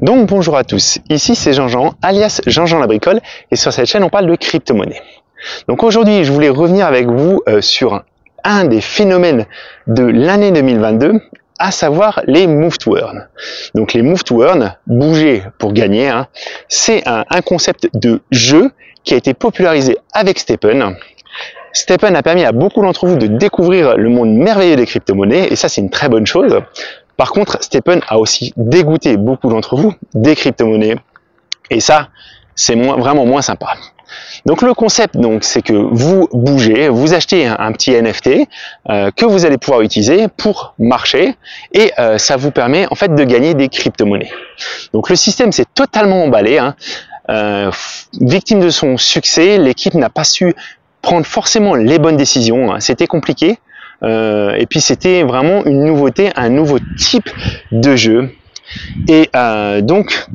Donc bonjour à tous, ici c'est Jean-Jean, alias Jean-Jean la bricole, et sur cette chaîne on parle de crypto-monnaie. Donc aujourd'hui je voulais revenir avec vous sur un des phénomènes de l'année 2022, à savoir les move to earn. Donc les move to earn, bouger pour gagner, c'est un concept de jeu qui a été popularisé avec STEPN. STEPN a permis à beaucoup d'entre vous de découvrir le monde merveilleux des crypto-monnaies, et ça c'est une très bonne chose. Par contre, STEPN a aussi dégoûté beaucoup d'entre vous des crypto-monnaies, et ça, c'est vraiment moins sympa. Donc le concept, c'est que vous bougez, vous achetez un petit NFT que vous allez pouvoir utiliser pour marcher, et ça vous permet en fait de gagner des crypto-monnaies. Donc le système s'est totalement emballé. Victime de son succès, l'équipe n'a pas su prendre forcément les bonnes décisions. C'était compliqué. Et puis c'était vraiment une nouveauté, un nouveau type de jeu, et donc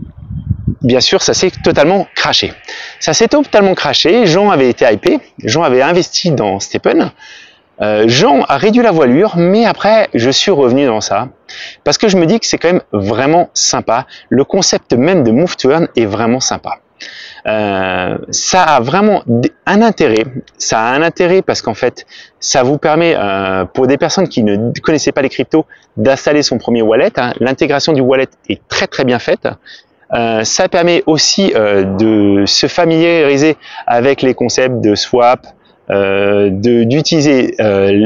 bien sûr ça s'est totalement crashé. Jean avait été hypé, Jean avait investi dans STEPN, Jean a réduit la voilure, mais après je suis revenu dans ça parce que je me dis que c'est quand même vraiment sympa. Le concept même de move to earn est vraiment sympa. Ça a vraiment un intérêt. Ça a un intérêt parce qu'en fait, ça vous permet, pour des personnes qui ne connaissaient pas les cryptos, d'installer son premier wallet. L'intégration du wallet est très très bien faite. Ça permet aussi de se familiariser avec les concepts de swap, d'utiliser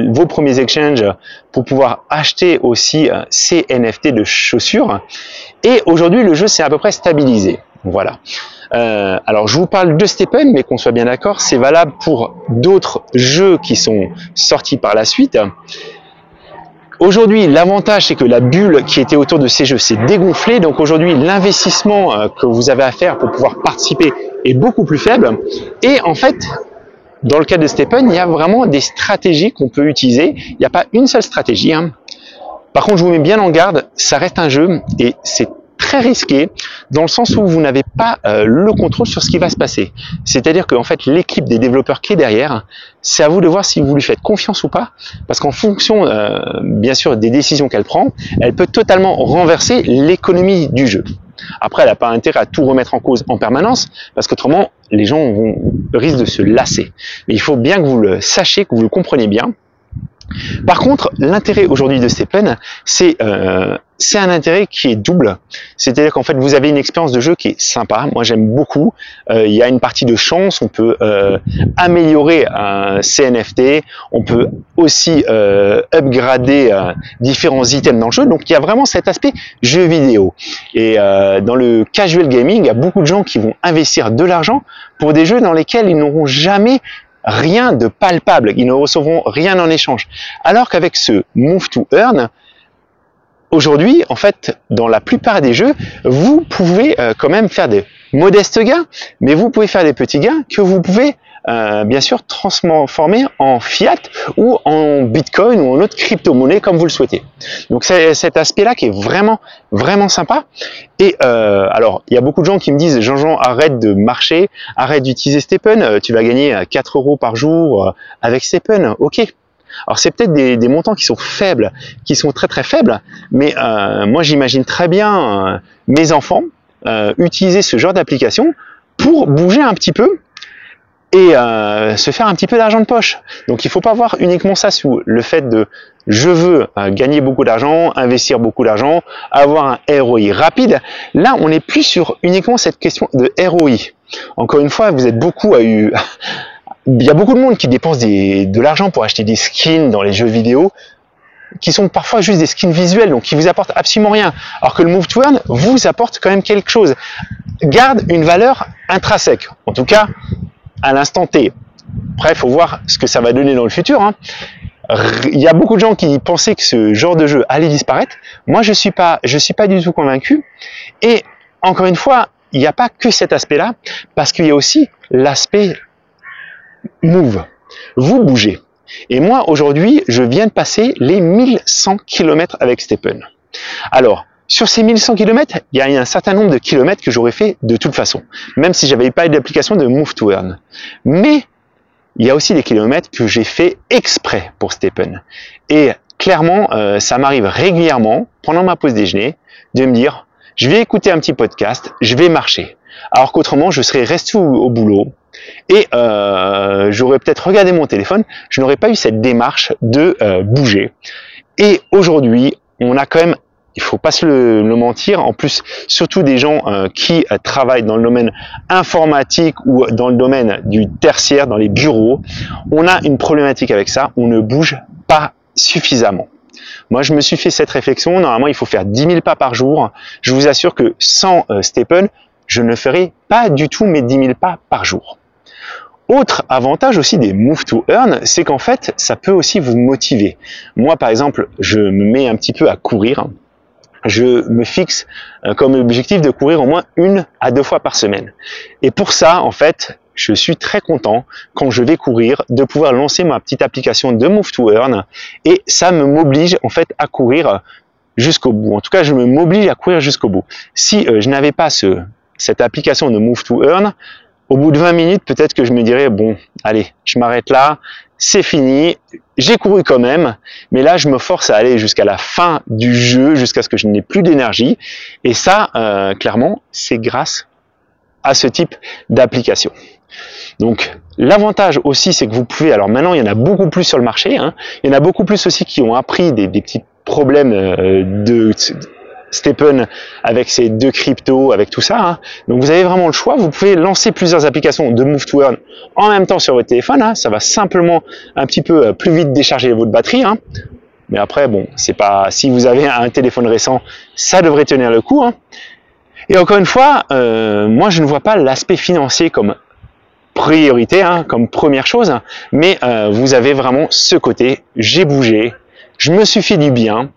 vos premiers exchanges pour pouvoir acheter aussi ces NFT de chaussures. Et aujourd'hui, le jeu s'est à peu près stabilisé. Voilà. Alors je vous parle de STEPN, mais qu'on soit bien d'accord, c'est valable pour d'autres jeux qui sont sortis par la suite. Aujourd'hui, l'avantage c'est que la bulle qui était autour de ces jeux s'est dégonflée, donc aujourd'hui l'investissement que vous avez à faire pour pouvoir participer est beaucoup plus faible. Et en fait, dans le cas de STEPN, il y a vraiment des stratégies qu'on peut utiliser. Il n'y a pas une seule stratégie. Par contre, je vous mets bien en garde, ça reste un jeu et c'est très risqué dans le sens où vous n'avez pas le contrôle sur ce qui va se passer. C'est-à-dire qu'en fait l'équipe des développeurs qui est derrière, c'est à vous de voir si vous lui faites confiance ou pas, parce qu'en fonction bien sûr des décisions qu'elle prend, elle peut totalement renverser l'économie du jeu. Après, elle n'a pas intérêt à tout remettre en cause en permanence, parce qu'autrement les gens risquent de se lasser. Mais il faut bien que vous le sachiez, que vous le compreniez bien. Par contre, l'intérêt aujourd'hui de STEPN, c'est un intérêt qui est double. C'est-à-dire qu'en fait, vous avez une expérience de jeu qui est sympa. Moi, j'aime beaucoup. Il y a une partie de chance. On peut améliorer ces NFT. On peut aussi upgrader différents items dans le jeu. Donc, il y a vraiment cet aspect jeu vidéo. Et dans le casual gaming, il y a beaucoup de gens qui vont investir de l'argent pour des jeux dans lesquels ils n'auront jamais rien de palpable, ils ne recevront rien en échange. Alors qu'avec ce move to earn, aujourd'hui, en fait, dans la plupart des jeux, vous pouvez quand même faire des modestes gains, mais vous pouvez faire des petits gains que vous pouvez bien sûr transformer en fiat ou en bitcoin ou en autre crypto-monnaie comme vous le souhaitez. Donc c'est cet aspect-là qui est vraiment vraiment sympa. Et alors il y a beaucoup de gens qui me disent Jean-Jean, arrête de marcher, arrête d'utiliser STEPN, tu vas gagner 4 € par jour avec STEPN. Ok. Alors c'est peut-être des montants qui sont faibles, qui sont très très faibles, mais moi j'imagine très bien mes enfants utiliser ce genre d'application pour bouger un petit peu et se faire un petit peu d'argent de poche. Donc il ne faut pas voir uniquement ça sous le fait de je veux gagner beaucoup d'argent, investir beaucoup d'argent, avoir un ROI rapide. Là on n'est plus sur uniquement cette question de ROI. Encore une fois, vous êtes beaucoup à eu... Il y a beaucoup de monde qui dépense de l'argent pour acheter des skins dans les jeux vidéo qui sont parfois juste des skins visuels, donc qui vous apportent absolument rien. Alors que le move to earn vous apporte quand même quelque chose. Garde une valeur intrinsèque. En tout cas, à l'instant T. Après, il faut voir ce que ça va donner dans le futur. Il y a beaucoup de gens qui pensaient que ce genre de jeu allait disparaître. Moi, je suis pas du tout convaincu. Et encore une fois, il n'y a pas que cet aspect-là, parce qu'il y a aussi l'aspect move. Vous bougez. Et moi, aujourd'hui, je viens de passer les 1100 km avec STEPN. Alors, sur ces 1100 km, il y a un certain nombre de kilomètres que j'aurais fait de toute façon, même si j'avais pas eu d'application de move to earn. Mais il y a aussi des kilomètres que j'ai fait exprès pour STEPN. Et clairement, ça m'arrive régulièrement, pendant ma pause déjeuner, de me dire je vais écouter un petit podcast, je vais marcher. Alors qu'autrement, je serais resté au boulot et j'aurais peut-être regardé mon téléphone, je n'aurais pas eu cette démarche de bouger. Et aujourd'hui, on a quand même, il faut pas se le mentir, en plus, surtout des gens qui travaillent dans le domaine informatique ou dans le domaine du tertiaire, dans les bureaux, on a une problématique avec ça, on ne bouge pas suffisamment. Moi, je me suis fait cette réflexion, normalement, il faut faire 10 000 pas par jour. Je vous assure que sans Step'n, je ne ferai pas du tout mes 10 000 pas par jour. Autre avantage aussi des Move to Earn, c'est qu'en fait, ça peut aussi vous motiver. Moi, par exemple, je me mets un petit peu à courir. Je me fixe comme objectif de courir au moins 1 à 2 fois par semaine. Et pour ça, en fait, je suis très content quand je vais courir de pouvoir lancer ma petite application de Move to Earn et ça me m'oblige en fait à courir jusqu'au bout. En tout cas, je m'oblige à courir jusqu'au bout. Si je n'avais pas cette application de Move to Earn, au bout de 20 minutes, peut-être que je me dirais, bon, allez, je m'arrête là, c'est fini, j'ai couru quand même, mais là, je me force à aller jusqu'à la fin du jeu, jusqu'à ce que je n'ai plus d'énergie. Et ça, clairement, c'est grâce à ce type d'application. Donc, l'avantage aussi, c'est que vous pouvez, alors maintenant, il y en a beaucoup plus sur le marché, hein, il y en a beaucoup plus aussi qui ont appris des petits problèmes de Step'n avec ses 2 cryptos, avec tout ça. Hein. Donc vous avez vraiment le choix. Vous pouvez lancer plusieurs applications de Move to Earn en même temps sur votre téléphone. Hein. Ça va simplement un petit peu plus vite décharger votre batterie. Hein. Mais après, bon, c'est pas. Si vous avez un téléphone récent, ça devrait tenir le coup. Hein. Et encore une fois, moi je ne vois pas l'aspect financier comme priorité, hein, comme première chose. Mais vous avez vraiment ce côté. J'ai bougé, je me suis fait du bien.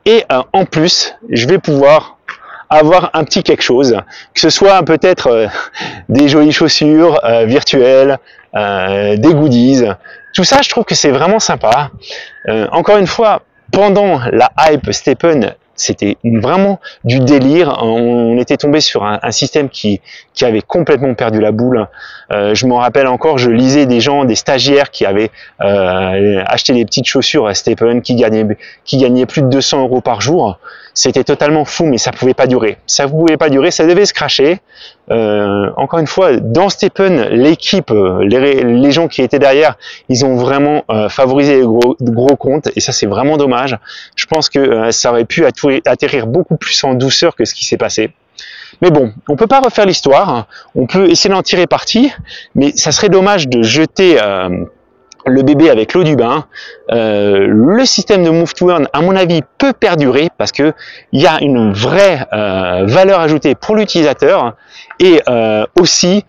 Et en plus, je vais pouvoir avoir un petit quelque chose, que ce soit peut-être des jolies chaussures virtuelles, des goodies. Tout ça, je trouve que c'est vraiment sympa. Encore une fois, pendant la hype Step'n, c'était vraiment du délire. On était tombé sur un système qui avait complètement perdu la boule. Je m'en rappelle encore, je lisais des gens, des stagiaires qui avaient acheté des petites chaussures à Step'n, qui gagnaient plus de 200 € par jour. C'était totalement fou, mais ça pouvait pas durer. Ça pouvait pas durer, ça devait se crasher. Encore une fois, dans Step'n, l'équipe, les gens qui étaient derrière, ils ont vraiment favorisé les gros comptes, et ça c'est vraiment dommage. Je pense que ça aurait pu atterrir beaucoup plus en douceur que ce qui s'est passé. Mais bon, on peut pas refaire l'histoire, on peut essayer d'en tirer parti, mais ça serait dommage de jeter le bébé avec l'eau du bain. Le système de Move to Earn, à mon avis, peut perdurer parce que il y a une vraie valeur ajoutée pour l'utilisateur et aussi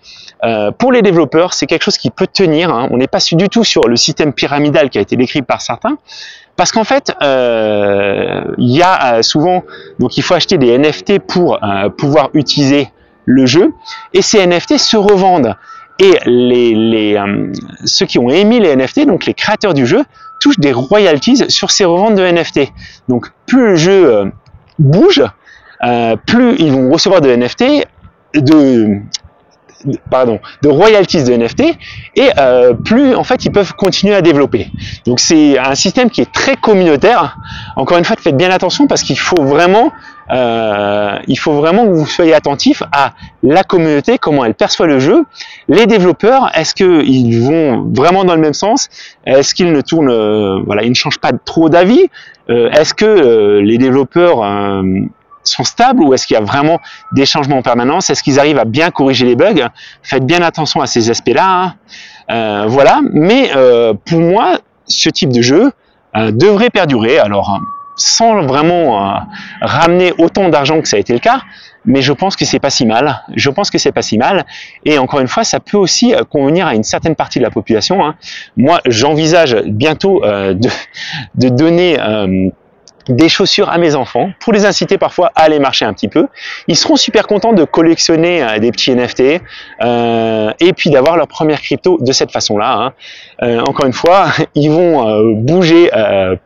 pour les développeurs, c'est quelque chose qui peut tenir. Hein. On n'est pas du tout sur le système pyramidal qui a été décrit par certains. Parce qu'en fait, il y a souvent, donc il faut acheter des NFT pour pouvoir utiliser le jeu, et ces NFT se revendent. Et ceux qui ont émis les NFT, donc les créateurs du jeu, touchent des royalties sur ces reventes de NFT. Donc plus le jeu bouge, plus ils vont recevoir de NFT, de royalties de NFT, et plus en fait ils peuvent continuer à développer. Donc c'est un système qui est très communautaire. Encore une fois, faites bien attention parce qu'il faut vraiment que vous soyez attentif à la communauté, comment elle perçoit le jeu. Les développeurs, est-ce qu'ils vont vraiment dans le même sens? Est-ce qu'ils ne tournent, ils ne changent pas trop d'avis? Est-ce que les développeurs sont stables ou est-ce qu'il y a vraiment des changements en permanence? Est-ce qu'ils arrivent à bien corriger les bugs? Faites bien attention à ces aspects-là. Hein. Voilà, mais pour moi, ce type de jeu devrait perdurer. Alors, sans vraiment ramener autant d'argent que ça a été le cas, mais je pense que c'est pas si mal. Je pense que c'est pas si mal. Et encore une fois, ça peut aussi convenir à une certaine partie de la population. Hein. Moi, j'envisage bientôt de donner des chaussures à mes enfants pour les inciter parfois à aller marcher un petit peu. Ils seront super contents de collectionner des petits NFT et puis d'avoir leur première crypto de cette façon-là. Hein. Encore une fois, ils vont bouger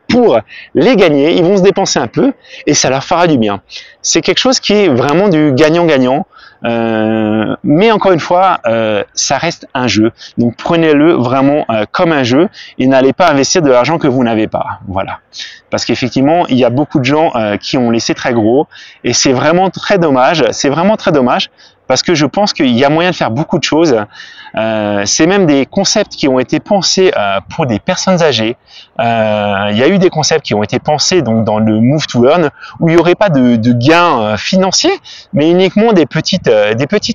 pour les gagner, ils vont se dépenser un peu et ça leur fera du bien. C'est quelque chose qui est vraiment du gagnant-gagnant. Mais encore une fois, ça reste un jeu. Donc prenez-le vraiment comme un jeu et n'allez pas investir de l'argent que vous n'avez pas. Voilà. Parce qu'effectivement, il y a beaucoup de gens qui ont laissé très gros et c'est vraiment très dommage. C'est vraiment très dommage parce que je pense qu'il y a moyen de faire beaucoup de choses. C'est même des concepts qui ont été pensés pour des personnes âgées. Il y a eu des concepts qui ont été pensés donc dans le Move to Earn où il n'y aurait pas de gains financiers, mais uniquement des petites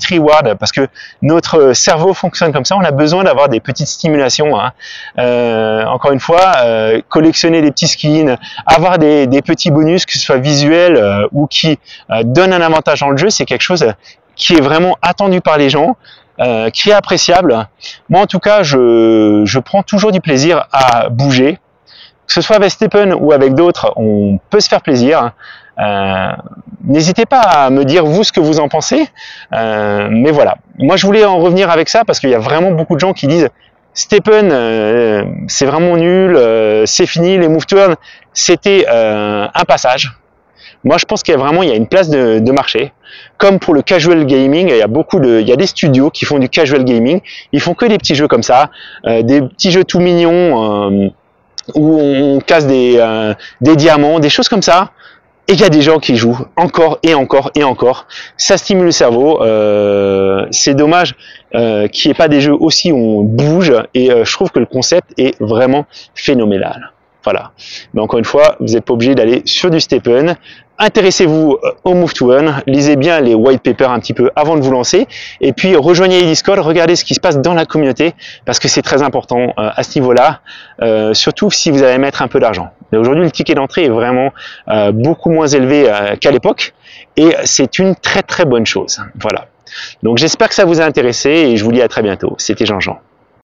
rewards parce que notre cerveau fonctionne comme ça. On a besoin d'avoir des petites stimulations. Hein. Encore une fois, collectionner des petits skins, avoir des petits bonus, que ce soit visuels ou qui donnent un avantage dans le jeu, c'est quelque chose qui est vraiment attendu par les gens, qui est appréciable. Moi, en tout cas, je prends toujours du plaisir à bouger. Que ce soit avec Stephen ou avec d'autres, on peut se faire plaisir. N'hésitez pas à me dire, vous, ce que vous en pensez. Mais voilà. Moi, je voulais en revenir avec ça parce qu'il y a vraiment beaucoup de gens qui disent Stephen, c'est vraiment nul, c'est fini, les Move to Earn, c'était un passage. Moi, je pense qu'il y a une place de marché. Comme pour le casual gaming, il y a des studios qui font du casual gaming. Ils font que des petits jeux comme ça, des petits jeux tout mignons où on casse des diamants, des choses comme ça. Et il y a des gens qui jouent encore et encore et encore. Ça stimule le cerveau. C'est dommage qu'il n'y ait pas des jeux aussi où on bouge. Et je trouve que le concept est vraiment phénoménal. Voilà. Mais encore une fois, vous n'êtes pas obligé d'aller sur du Stephen. Intéressez-vous au Move to Earn, lisez bien les white papers un petit peu avant de vous lancer, et puis rejoignez les Discord, regardez ce qui se passe dans la communauté, parce que c'est très important à ce niveau-là, surtout si vous allez mettre un peu d'argent. Aujourd'hui, le ticket d'entrée est vraiment beaucoup moins élevé qu'à l'époque, et c'est une très très bonne chose. Voilà. Donc j'espère que ça vous a intéressé, et je vous dis à très bientôt. C'était Jean-Jean.